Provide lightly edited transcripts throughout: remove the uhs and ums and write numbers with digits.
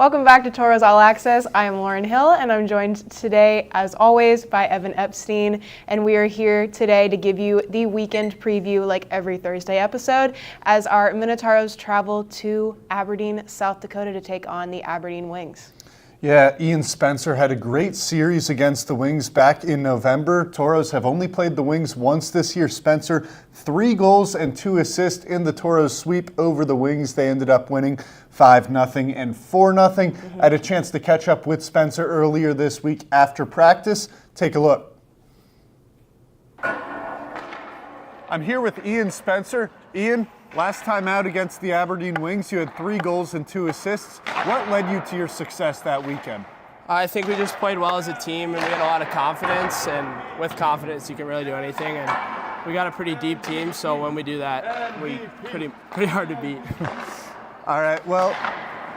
Welcome back to Tauros All Access. I am Lauren Hill, and I'm joined today, as always, by Evan Epstein. And we are here today to give you the weekend preview, like every Thursday episode, as our Minotauros travel to Aberdeen, South Dakota, to take on the Aberdeen Wings. Yeah, Ian Spencer had a great series against the Wings back in November. Tauros have only played the Wings once this year. Spencer, 3 goals and 2 assists in the Tauros sweep over the Wings. They ended up winning 5-0 and 4-0. I had a chance to catch up with Spencer earlier this week after practice. Take a look. I'm here with Ian Spencer. Ian, last time out against the Aberdeen Wings, you had 3 goals and 2 assists. What led you to your success that weekend? I think we just played well as a team, and we had a lot of confidence, and with confidence you can really do anything, and we got a pretty deep team, so when we do that, we pretty hard to beat. All right, well,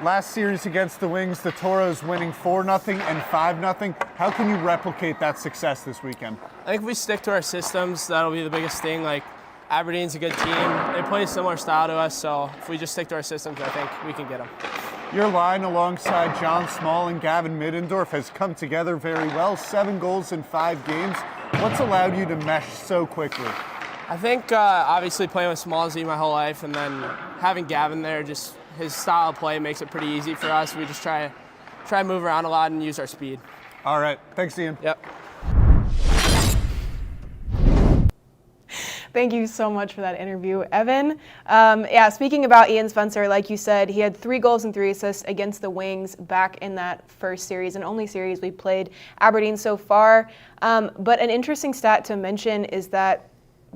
last series against the Wings, the Tauros winning 4-0 and 5-0. How can you replicate that success this weekend? I think if we stick to our systems, that'll be the biggest thing. Like, Aberdeen's a good team. They play a similar style to us, so if we just stick to our systems, I think we can get them. Your line alongside John Small and Gavin Middendorf has come together very well. 7 goals in 5 games. What's allowed you to mesh so quickly? I think obviously playing with Smallsy my whole life, and then having Gavin there, just his style of play makes it pretty easy for us. We just try to move around a lot and use our speed. All right, thanks, Ian. Yep. Thank you so much for that interview, Evan. Speaking about Ian Spencer, like you said, he had 3 goals and 3 assists against the Wings back in that first series and only series we played Aberdeen so far. But an interesting stat to mention is that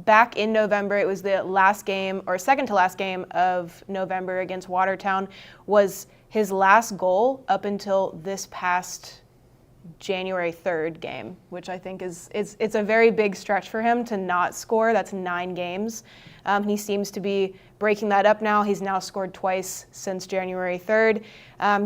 back in November, it was the last game, or second to last game of November against Watertown, was his last goal up until this past January 3rd game, which I think it's a very big stretch for him to not score. That's 9 games. He seems to be breaking that up now. He's now scored twice since January 3rd,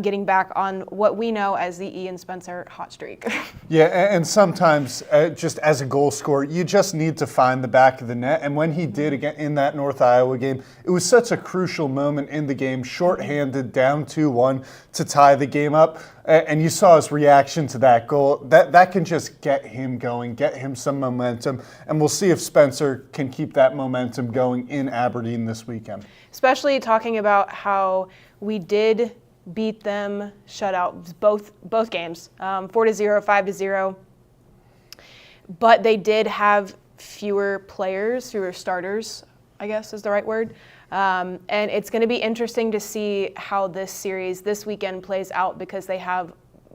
getting back on what we know as the Ian Spencer hot streak. Yeah, and sometimes just as a goal scorer, you just need to find the back of the net. And when he did again in that North Iowa game, it was such a crucial moment in the game, shorthanded, down 2-1 to tie the game up. And you saw his reaction to that goal. That can just get him going, get him some momentum. And we'll see if Spencer can keep that momentum going in Aberdeen this weekend. Especially talking about how we did beat them, shut out both games, 4-0, 5-0. But they did have fewer starters, I guess is the right word. And it's going to be interesting to see how this weekend plays out, because they have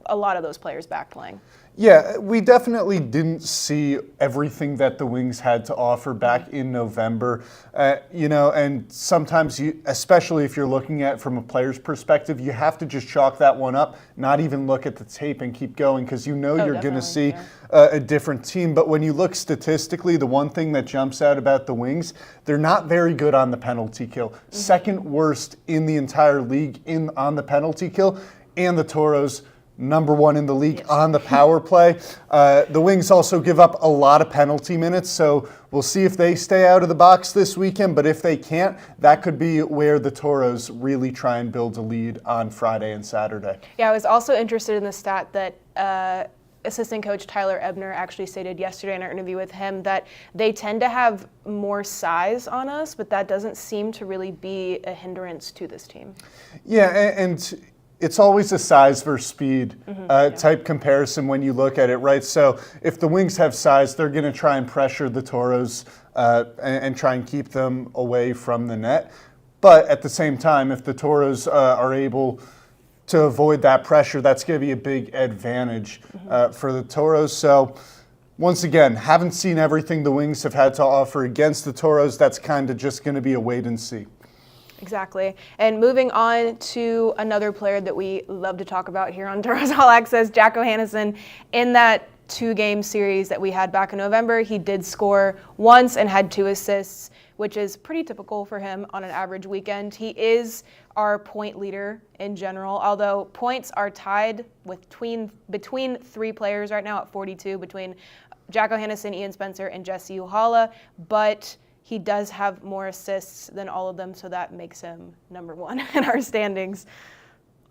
a lot of those players back playing. Yeah, we definitely didn't see everything that the Wings had to offer back in November. And sometimes, especially if you're looking at it from a player's perspective, you have to just chalk that one up, not even look at the tape and keep going, because you're going to see a different team. But when you look statistically, the one thing that jumps out about the Wings, they're not very good on the penalty kill. Second worst in the entire league on the penalty kill, and the Tauros number 1 in the league on the power play. The Wings also give up a lot of penalty minutes, so we'll see if they stay out of the box this weekend. But if they can't, that could be where the Tauros really try and build a lead on Friday and Saturday. Yeah, I was also interested in the stat that assistant coach Tyler Ebner actually stated yesterday in our interview with him that they tend to have more size on us, but that doesn't seem to really be a hindrance to this team. Yeah, and it's always a size versus speed type comparison when you look at it, right? So if the Wings have size, they're going to try and pressure the Tauros and try and keep them away from the net. But at the same time, if the Tauros are able to avoid that pressure, that's going to be a big advantage for the Tauros. So once again, haven't seen everything the Wings have had to offer against the Tauros. That's kind of just going to be a wait and see. Exactly. And moving on to another player that we love to talk about here on Tauros All Access, Jacko Hannesen. In that 2-game series that we had back in November, he did score once and had 2 assists, which is pretty typical for him on an average weekend. He is our point leader in general, although points are tied between 3 players right now at 42, between Jacko Hannesen, Ian Spencer, and Jesse Uhala. But he does have more assists than all of them, so that makes him number 1 in our standings.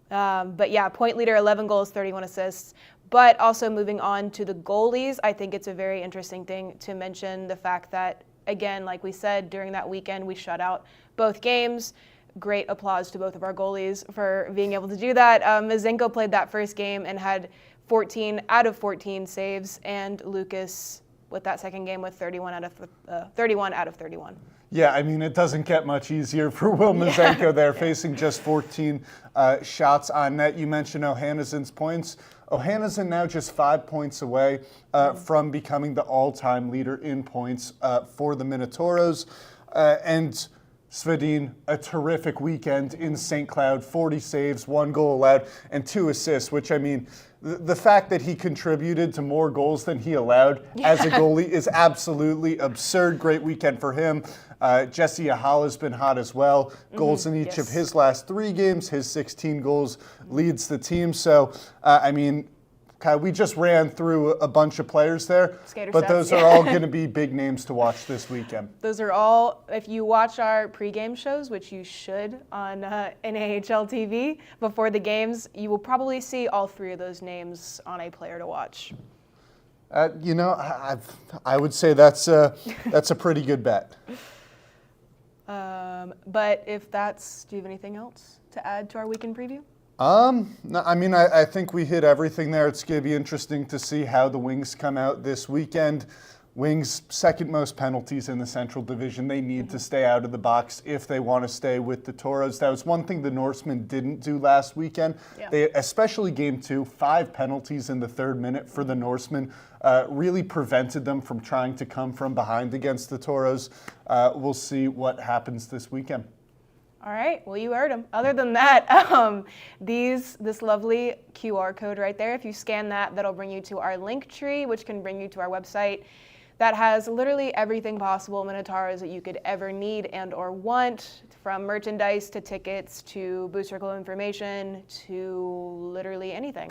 But yeah, point leader, 11 goals, 31 assists. But also moving on to the goalies, I think it's a very interesting thing to mention the fact that, again, like we said, during that weekend, we shut out both games. Great applause to both of our goalies for being able to do that. Mazenko played that first game and had 14 out of 14 saves, and Lucas with that second game with 31 out of 31. Yeah, I mean, it doesn't get much easier for Will Mazenko there, facing just 14 shots on net. You mentioned Ohannesen's points. Ohanesen now just 5 points away from becoming the all-time leader in points for the Minotauros. And Svedin, a terrific weekend in St. Cloud, 40 saves, 1 goal allowed, and 2 assists, which, I mean, the fact that he contributed to more goals than he allowed as a goalie is absolutely absurd. Great weekend for him. Jesse Ahala's been hot as well. Goals in each of his last 3 games. His 16 goals leads the team. So, I mean, we just ran through a bunch of players there, but those are all going to be big names to watch this weekend. Those are all, if you watch our pregame shows, which you should on NAHL TV before the games, you will probably see all 3 of those names on a player to watch. You know, I would say that's a pretty good bet. But if that's, do you have anything else to add to our weekend preview? No, I mean, I think we hit everything there. It's going to be interesting to see how the Wings come out this weekend. Wings, second most penalties in the Central Division. They need to stay out of the box if they want to stay with the Tauros. That was one thing the Norsemen didn't do last weekend. Yeah. They, especially game 2, 5 penalties in the 3rd minute for the Norsemen, really prevented them from trying to come from behind against the Tauros. We'll see what happens this weekend. All right, well, you heard him. Other than that, this lovely QR code right there, if you scan that, that'll bring you to our link tree, which can bring you to our website that has literally everything possible Minotauros that you could ever need and or want, from merchandise to tickets to Boost Circle information to literally anything.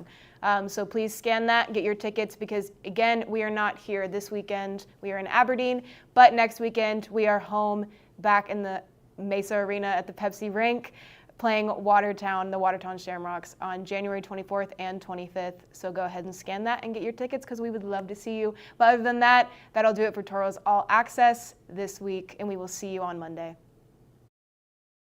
So please scan that, get your tickets, because again, we are not here this weekend. We are in Aberdeen, but next weekend we are home back in the Mesa Arena at the Pepsi rink, playing Watertown, the Watertown Shamrocks, on January 24th and 25th. So go ahead and scan that and get your tickets, because we would love to see you. But other than that, that'll do it for Tauros All Access this week, and we will see you on Monday.